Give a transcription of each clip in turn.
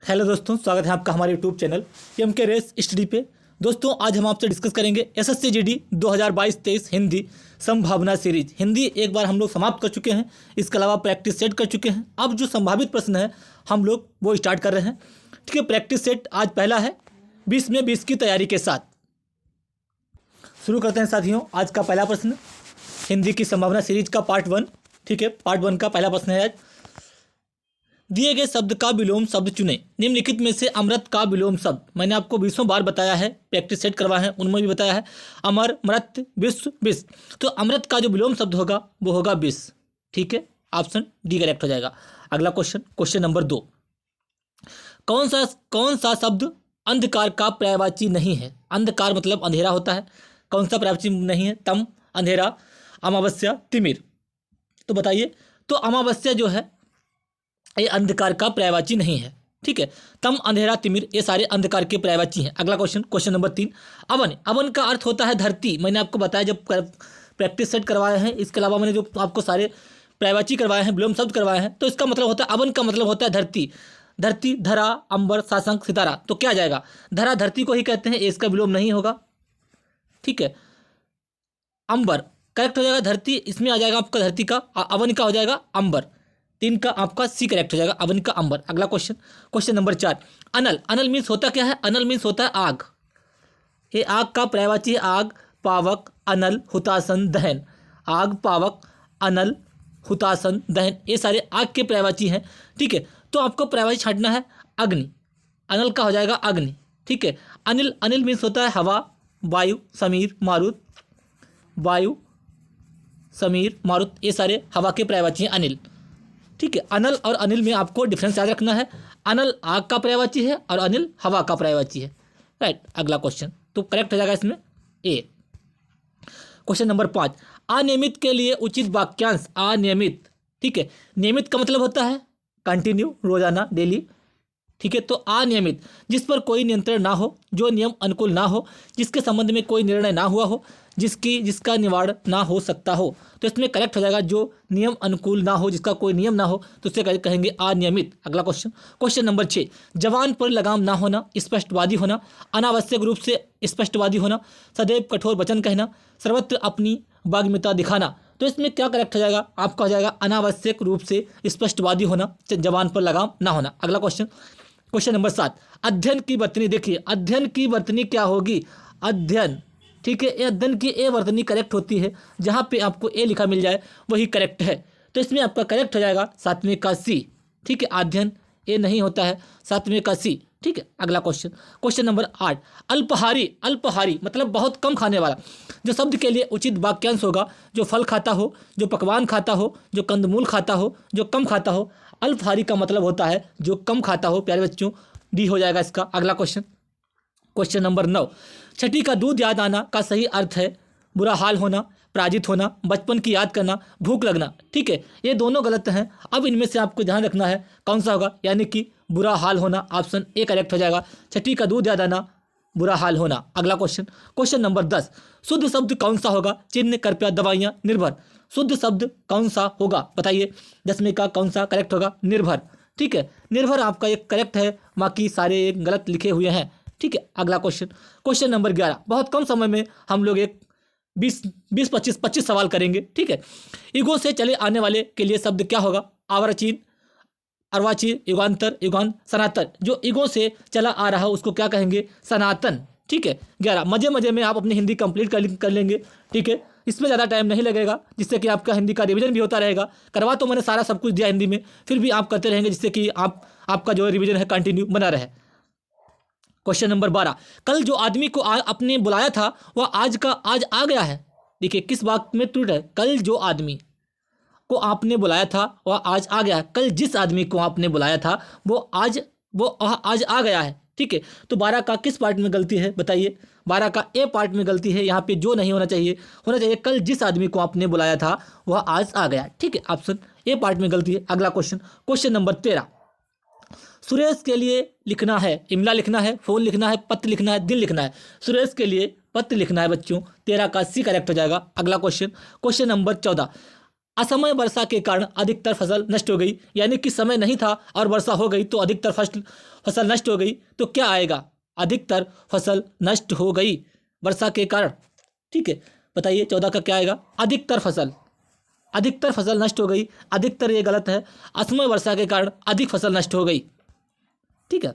Hello दोस्तों, स्वागत है आपका हमारे यूट्यूब चैनल एम के रेस स्टडी पे। दोस्तों, आज हम आपसे डिस्कस करेंगे एसएससी जीडी 2022-23 हिंदी संभावना सीरीज। हिंदी एक बार हम लोग समाप्त कर चुके हैं, इसके अलावा प्रैक्टिस सेट कर चुके हैं। अब जो संभावित प्रश्न है हम लोग वो स्टार्ट कर रहे हैं। ठीक है, प्रैक्टिस सेट आज पहला है 20 में 20 की तैयारी के साथ। शुरू करते हैं साथियों। आज का पहला प्रश्न हिंदी की संभावना सीरीज का पार्ट 1। ठीक है, पार्ट 1 का पहला प्रश्न है आज। दिए गए शब्द का विलोम शब्द चुनें। निम्नलिखित में से अमृत का विलोम शब्द, मैंने आपको 20 बार बताया है, प्रैक्टिस सेट करवाए हैं, उनमें भी बताया है अमर, मृत, विश्व, विष। तो अमृत का जो विलोम शब्द होगा वो होगा विष। ठीक है, ऑप्शन डी करेक्ट हो जाएगा। अगला क्वेश्चन नंबर 2। कौन सा शब्द अंधकार का पर्यायवाची नहीं है? अंधकार मतलब अंधेरा होता है। कौन सा पर्यायवाची नहीं है? तम, अंधेरा, अमावस्या, तिमिर। तो बताइए। तो अमावस्या जो है ये अंधकार का पर्यायवाची नहीं है। ठीक है, तम, अंधेरा, तिमिर ये सारे अंधकार के पर्यायवाची हैं। अगला क्वेश्चन नंबर 3। अवन का अर्थ होता है धरती। मैंने आपको बताया जब प्रैक्टिस सेट करवाए हैं, इसके अलावा मैंने जो आपको सारे पर्यायवाची करवाए हैं, विलोम शब्द करवाए हैं, तो इसका मतलब होता है अवन का मतलब होता है धरती। धरती, धरा, अंबर, शासंक, सितारा। तो क्या आ जाएगा? धरा धरती को ही कहते हैं, इसका विलोम नहीं होगा। ठीक है, अंबर करेक्ट हो जाएगा। धरती इसमें आ जाएगा आपका धरती का, अवन का हो जाएगा अंबर। 3 का आपका सी करेक्ट हो जाएगा, अवन का अंबर। अगला क्वेश्चन नंबर 4। अनल मीन्स होता क्या है? अनल मीन्स होता है आग। ये आग का पर्यायवाची है आग, पावक, अनल, हुतासन, दहन। आग, पावक, अनल, हुतासन, दहन ये सारे आग के पर्यायवाची हैं। ठीक है, तो आपको पर्यायवाची छांटना है अग्नि। अनल का हो जाएगा अग्नि। ठीक है, अनिल मीन्स होता है हवा, वायु, समीर, मारुत। वायु, समीर, मारुत ये सारे हवा के पर्यायवाची हैं अनिल। ठीक है, अनल और अनिल में आपको डिफरेंस याद रखना है। अनल आग का पर्यायवाची है और अनिल हवा का पर्यायवाची है। राइट, अगला क्वेश्चन तो करेक्ट हो जाएगा इसमें ए। Question number 5। अनियमित के लिए उचित वाक्यांश। अनियमित, ठीक है, नियमित का मतलब होता है कंटिन्यू, रोजाना, डेली। ठीक है, तो अनियमित जिस पर कोई नियंत्रण ना हो, जो नियम अनुकूल ना हो, जिसके संबंध में कोई निर्णय ना हुआ हो, जिसका निवारण ना हो सकता हो। तो इसमें करेक्ट हो जाएगा जो नियम अनुकूल ना हो, जिसका कोई नियम ना हो, तो उसे कहेंगे अनियमित। अगला क्वेश्चन नंबर 6। जवान पर लगाम ना होना, स्पष्टवादी होना, अनावश्यक रूप से स्पष्टवादी होना, सदैव कठोर वचन कहना, सर्वत्र अपनी वाग्मिता दिखाना। तो इसमें क्या करेक्ट हो जाएगा? आपका हो जाएगा अनावश्यक रूप से स्पष्टवादी होना, जवान पर लगाम ना होना। अगला क्वेश्चन नंबर 7। अध्ययन की वर्तनी। देखिए, अध्ययन की वर्तनी क्या होगी? अध्ययन, ठीक है, ये अध्ययन की ए वर्तनी करेक्ट होती है। जहाँ पे आपको ए लिखा मिल जाए वही करेक्ट है। तो इसमें आपका करेक्ट हो जाएगा 7वें का सी। ठीक है, अध्ययन ए नहीं होता है, 7वें का सी। ठीक है, अगला क्वेश्चन नंबर 8। अल्पहारी मतलब बहुत कम खाने वाला। जो शब्द के लिए उचित वाक्यांश होगा, जो फल खाता हो, जो पकवान खाता हो, जो कंदमूल खाता हो, जो कम खाता हो। अल्पहारी का मतलब होता है जो कम खाता हो। प्यारे बच्चों, डी हो जाएगा इसका। अगला क्वेश्चन नंबर 9। छठी का दूध याद आना का सही अर्थ है बुरा हाल होना, पराजित होना, बचपन की याद करना, भूख लगना। ठीक है, ये दोनों गलत हैं। अब इनमें से आपको ध्यान रखना है कौन सा होगा, यानी कि बुरा हाल होना। ऑप्शन ए करेक्ट हो जाएगा। छठी का दूध याद आना, बुरा हाल होना। अगला क्वेश्चन नंबर 10। शुद्ध शब्द कौन सा होगा? चिन्ह, कृपया, दवाइयाँ, निर्भर। शुद्ध शब्द कौन सा होगा बताइए? 10वें का कौन सा करेक्ट होगा? निर्भर। ठीक है, निर्भर आपका एक करेक्ट है, बाकी सारे गलत लिखे हुए हैं। ठीक है, अगला क्वेश्चन नंबर 11। बहुत कम समय में हम लोग एक 25 सवाल करेंगे। ठीक है, ईगो से चले आने वाले के लिए शब्द क्या होगा? आवर्चीन, अर्वाचीन, युगांतर, युगांत, सनातन। जो ईगो से चला आ रहा उसको क्या कहेंगे? सनातन। ठीक है, 11। मजे में आप अपनी हिंदी कंप्लीट कर लेंगे। ठीक है, इसमें ज़्यादा टाइम नहीं लगेगा, जिससे कि आपका हिंदी का रिवीजन भी होता रहेगा। करवा तो मैंने सारा सब कुछ दिया हिंदी में, फिर भी आप करते रहेंगे, जिससे कि आपका जो रिवीजन है कंटिन्यू बना रहे। Question number 12। कल जो आदमी को आपने बुलाया था वह आज आ गया है। देखिए, किस बात में त्रुटि है? कल जो आदमी को आपने बुलाया था वह आज आ गया है। कल जिस आदमी को आपने बुलाया था वो आज आ गया है। ठीक है, तो 12 का किस पार्ट में गलती है बताइए? 12 का ए पार्ट में गलती है। यहाँ पे जो नहीं होना चाहिए कल जिस आदमी को आपने बुलाया था वह आज आ गया। ठीक है, ऑप्शन ए पार्ट में गलती है। अगला क्वेश्चन नंबर 13। सुरेश के लिए लिखना है, इमला लिखना है, फोन लिखना है, पत्र लिखना है, दिल लिखना है। सुरेश के लिए पत्र लिखना है बच्चों, 13 का सी करेक्ट हो जाएगा। अगला क्वेश्चन नंबर 14। असमय वर्षा के कारण अधिकतर फसल नष्ट हो गई, यानी कि समय नहीं था और वर्षा हो गई तो अधिकतर फसल नष्ट हो गई। तो क्या आएगा? अधिकतर फसल नष्ट हो गई वर्षा के कारण। ठीक है, बताइए 14 का क्या आएगा? अधिकतर फसल नष्ट हो गई। अधिकतर ये गलत है, असमय वर्षा के कारण अधिक फसल नष्ट हो गई। ठीक है,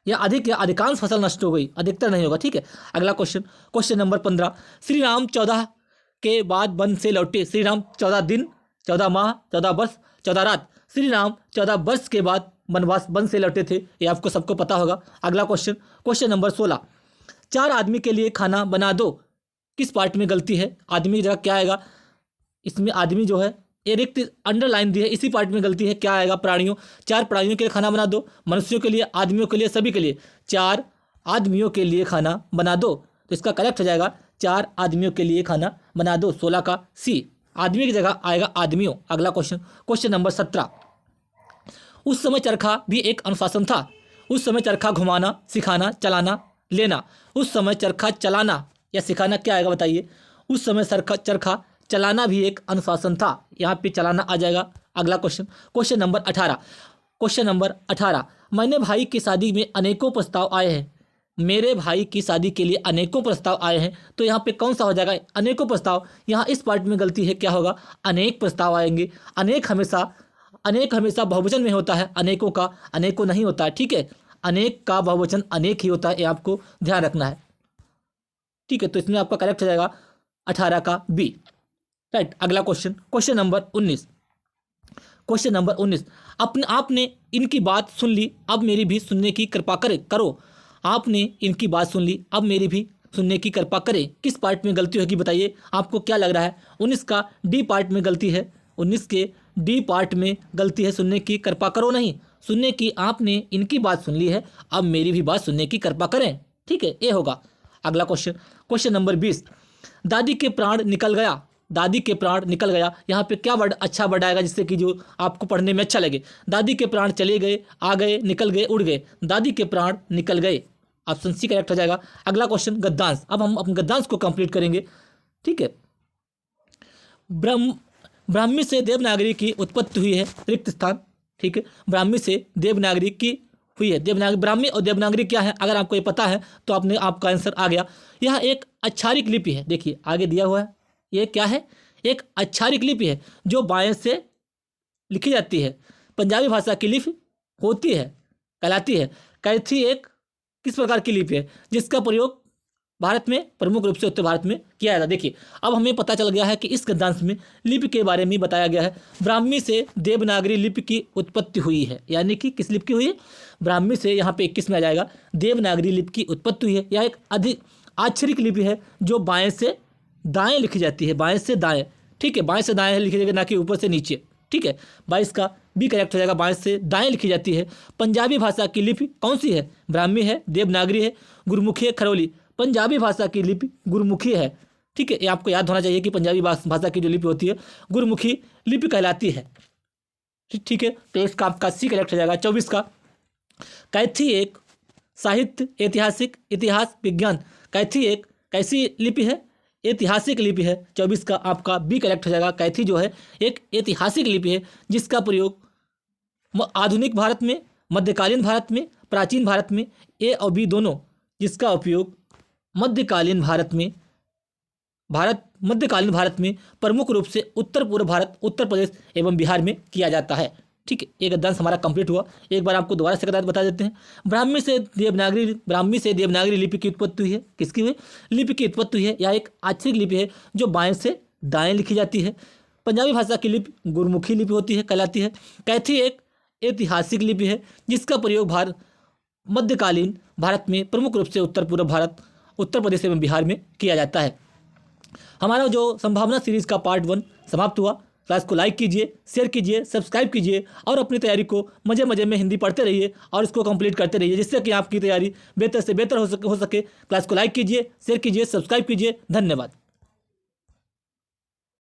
या अधिक या अधिकांश फसल नष्ट हो गई, अधिकतर नहीं होगा। ठीक है, अगला क्वेश्चन नंबर 15। श्री राम 14 के बाद वन से लौटे। श्री राम 14 दिन, 14 माह, 14 वर्ष, 14 रात। श्री राम 14 वर्ष के बाद वनवास वन से लौटे थे, ये आपको सबको पता होगा। अगला क्वेश्चन नंबर 16। 4 आदमी के लिए खाना बना दो, किस पार्ट में गलती है? आदमी की जगह क्या आएगा? इसमें आदमी जो है ये रिक्त अंडरलाइन दी है, इसी पार्ट में गलती है। क्या आएगा? प्राणियों। 4 प्राणियों के लिए खाना बना दो, मनुष्यों के लिए, आदमियों के लिए, सभी के लिए। 4 आदमियों के लिए खाना बना दो, तो इसका करेक्ट हो जाएगा 4 आदमियों के लिए खाना बना दो। 16 का सी, आदमी की जगह आएगा आदमियों। अगला क्वेश्चन नंबर 17। उस समय चरखा भी एक अनुशासन था। उस समय चरखा घुमाना, सिखाना, चलाना, लेना। उस समय चरखा चलाना या सिखाना क्या आएगा? बताइए। उस समय चरखा चलाना भी एक अनुशासन था, यहाँ पे चलाना आ जाएगा। अगला क्वेश्चन नंबर 18। मैंने भाई की शादी में अनेकों प्रस्ताव आए हैं। मेरे भाई की शादी के लिए अनेकों प्रस्ताव आए हैं, तो यहाँ पे कौन सा हो जाएगा? अनेकों प्रस्ताव। यहाँ इस पार्ट में गलती है, क्या होगा? अनेक प्रस्ताव आएंगे। अनेक हमेशा बहुवचन में होता है, अनेकों का अनेकों नहीं होता है। ठीक है, अनेक का बहुवचन अनेक ही होता है, ये आपको ध्यान रखना है। ठीक है, तो इसमें आपका करेक्ट हो जाएगा 18 का बी। राइट, अगला क्वेश्चन नंबर 19। आपने इनकी बात सुन ली, अब मेरी भी सुनने की कृपा करो। आपने इनकी बात सुन ली, अब मेरी भी सुनने की कृपा करें, किस पार्ट में गलती होगी? बताइए, आपको क्या लग रहा है? 19 का डी पार्ट में गलती है। 19 के डी पार्ट में गलती है, सुनने की कृपा करो नहीं, सुनने की। आपने इनकी बात सुन ली है, अब मेरी भी बात सुनने की कृपा करें। ठीक है, ये होगा। अगला क्वेश्चन नंबर 20। दादी के प्राण निकल गया। दादी के प्राण निकल गया, यहाँ पे क्या वर्ड अच्छा वर्ड आएगा जिससे कि जो आपको पढ़ने में अच्छा लगे? दादी के प्राण चले गए, आ गए, निकल गए, उड़ गए। दादी के प्राण निकल गए, ऑप्शन सी करेक्ट हो जाएगा। अगला क्वेश्चन गद्यांश। अब हम अपने गद्यांश को कंप्लीट करेंगे। ठीक है, ब्राह्मी से देवनागरी की उत्पत्ति हुई है, रिक्त स्थान। ठीक है, ब्राह्मी से देवनागरी की हुई है। ब्राह्मी और देवनागरी क्या है? अगर आपको ये पता है तो आपका आंसर आ गया। यह एक अच्छारिक लिपि है। देखिए आगे दिया हुआ है, ये क्या है? एक अच्छारिक लिपि है जो बाएं से लिखी जाती है। पंजाबी भाषा की लिपि होती है, कहलाती है। कैथी एक किस प्रकार की लिपि है जिसका प्रयोग भारत में प्रमुख रूप से उत्तर भारत में किया जाता है? देखिए, अब हमें पता चल गया है कि इस गद्यांश में लिपि के बारे में बताया गया है। ब्राह्मी से देवनागरी लिपि की उत्पत्ति हुई है, यानी कि किस लिपि की हुई है? ब्राह्मी से, यहाँ पे 21 में आ जाएगा, देवनागरी लिपि की उत्पत्ति हुई है। यह एक अधिक आक्षरिक लिपि है जो बाएं से दाएं लिखी जाती है, बाएं से दाएं। ठीक है, बाएं से दाएं लिखी जाएगी, ना कि ऊपर से नीचे। ठीक है, 22 का भी करेक्ट हो जाएगा, बाएं से दाएं लिखी जाती है। पंजाबी भाषा की लिपि कौन सी है? ब्राह्मी है, देवनागरी है, गुरमुखी है, खरोली। पंजाबी भाषा की लिपि गुरमुखी है। ठीक है, ये आपको याद होना चाहिए कि पंजाबी भाषा की जो लिपि होती है गुरमुखी लिपि कहलाती है। ठीक है, तो इसका आपका सी करेक्ट हो जाएगा। 24 का कैथी एक साहित्य, ऐतिहासिक, इतिहास, विज्ञान। कैथी एक कैसी लिपि है? ऐतिहासिक लिपि है। 24 का आपका बी करेक्ट हो जाएगा। कैथी जो है एक ऐतिहासिक लिपि है जिसका प्रयोग आधुनिक भारत में, मध्यकालीन भारत में, प्राचीन भारत में, ए और बी दोनों, जिसका उपयोग मध्यकालीन भारत में प्रमुख रूप से उत्तर पूर्व भारत, उत्तर प्रदेश एवं बिहार में किया जाता है। ठीक है, ये गद्यांश हमारा कंप्लीट हुआ। एक बार आपको दोबारा से गद्यांश बता देते हैं। ब्राह्मी से देवनागरी लिपि की उत्पत्ति हुई है। किसकी हुई? लिपि की उत्पत्ति हुई है। यह एक आक्षरिक लिपि है जो बाएं से दाएं लिखी जाती है। पंजाबी भाषा की लिपि गुरमुखी लिपि होती है, कहलाती है। कैथी एक ऐतिहासिक लिपि है जिसका प्रयोग मध्यकालीन भारत में प्रमुख रूप से उत्तर पूर्व भारत, उत्तर प्रदेश एवं बिहार में किया जाता है। हमारा जो संभावना सीरीज का पार्ट 1 समाप्त हुआ। क्लास को लाइक कीजिए, शेयर कीजिए, सब्सक्राइब कीजिए और अपनी तैयारी को मजे मजे में हिंदी पढ़ते रहिए और इसको कंप्लीट करते रहिए, जिससे कि आपकी तैयारी बेहतर से बेहतर हो सके। क्लास को लाइक कीजिए, शेयर कीजिए, सब्सक्राइब कीजिए। धन्यवाद।